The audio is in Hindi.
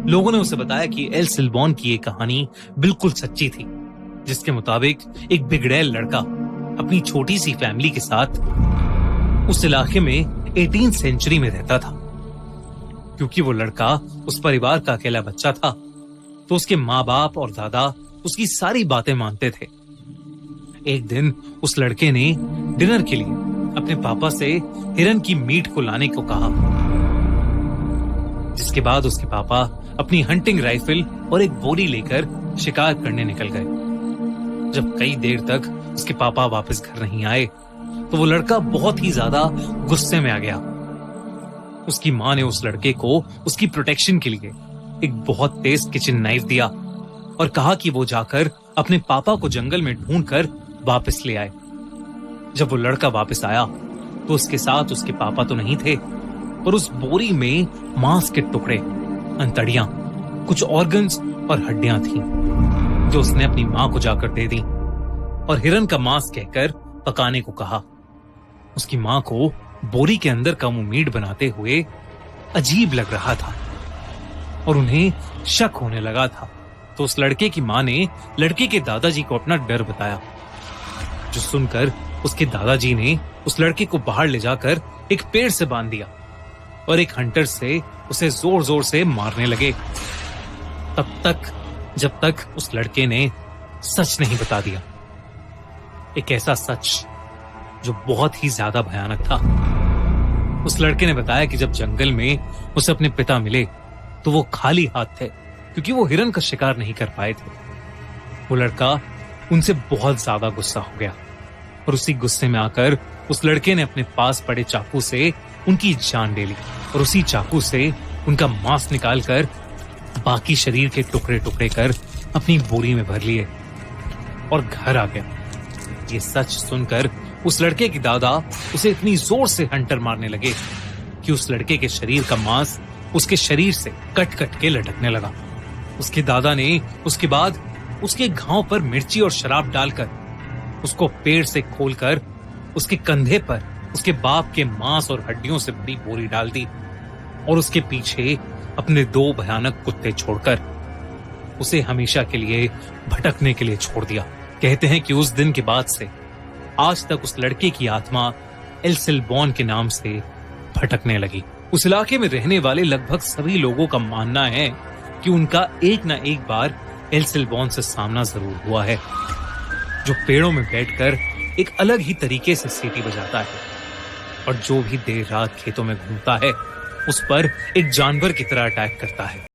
लोगों ने उसे बताया कि एल सिल्बॉन की ये कहानी बिल्कुल सच्ची थी, जिसके मुताबिक एक बिगड़ैल लड़का अपनी छोटी सी फैमिली के साथ उस इलाके में 18th सेंचुरी में रहता था। क्योंकि वो लड़का उस परिवार का अकेला बच्चा था, तो उसके माँ बाप और दादा उसकी सारी बातें मानते थे। एक दिन उस लड़के ने डिनर के लिए अपने पापा से हिरन की मीट को लाने को कहा, जिसके बाद उसके पापा अपनी हंटिंग राइफल और एक बोरी लेकर शिकार करने निकल गए। जब कई देर तक उसके पापा वापस घर नहीं आए, तो वो लड़का बहुत ही ज्यादा गुस्से में आ गया। उसकी माँ ने उस लड़के को उसकी प्रोटेक्शन के लिए एक बहुत तेज किचन नाइफ दिया और कहा कि वो जाकर अपने पापा को जंगल में ढूंढकर वापस ले आए। जब वो लड़का वापस आया, तो उसके साथ उसके पापा तो नहीं थे, पर उस बोरी में मांस के टुकड़े, अंतड़ियां, कुछ ऑर्गन्स और हड्डियां थीं, जो उसने अपनी मां को जाकर दे दी और हिरन का मांस कहकर पकाने को कहा। उसकी मां को बोरी के अंदर का वो मीट बनाते हुए अजीब लग रहा था और उन्हें शक होने लगा था। तो उस लड़के की मां ने लड़के के दादाजी को अपना डर बताया, जो सुनकर उसके दादाजी ने उस लड़के को बाहर ले जाकर एक पेड़ से बांध दिया और एक हंटर से उसे जोर जोर से मारने लगे, जब तक उस लड़के ने सच नहीं बता दिया। एक ऐसा सच जो बहुत ही ज्यादा भयानक था। उस लड़के ने बताया कि जब जंगल में उसे अपने पिता मिले, तो वो खाली हाथ थे, क्योंकि वो हिरन का शिकार नहीं कर पाए थे। वो लड़का उनसे बहुत ज्यादा गुस्सा हो गया और उसी गुस्से में आकर उस लड़के ने अपने पास पड़े चाकू से उनकी जान ले ली और उसी चाकू से उनका मांस निकालकर बाकी शरीर के टुकड़े टुकड़े कर अपनी बोरी में भर लिए और घर आ गया। ये सच सुनकर उस लड़के की दादा उसे इतनी जोर से हंटर मारने लगे कि उस लड़के के शरीर का मांस उसके शरीर से कट कट के लटकने लगा। उसके दादा ने उसके बाद उसके घाव पर मिर्ची और शराब डालकर उसको पेड़ से खोलकर उसके कंधे पर उसके बाप के मांस और हड्डियों से भरी बोरी डाल दी और उसके पीछे अपने 2 भयानक कुत्ते छोड़कर उसे हमेशा के लिए भटकने के लिए छोड़ दिया। कहते हैं कि उस दिन के बाद से आज तक उस लड़के की आत्मा एल सिल्बॉन के नाम से भटकने लगी। उस इलाके में रहने वाले लगभग सभी लोगों का मानना है कि उनका एक न एक बार एल सिल्बॉन से सामना जरूर हुआ है, जो पेड़ों में बैठकर एक अलग ही तरीके से सीटी बजाता है और जो भी देर रात खेतों में घूमता है, उस पर एक जानवर की तरह अटैक करता है।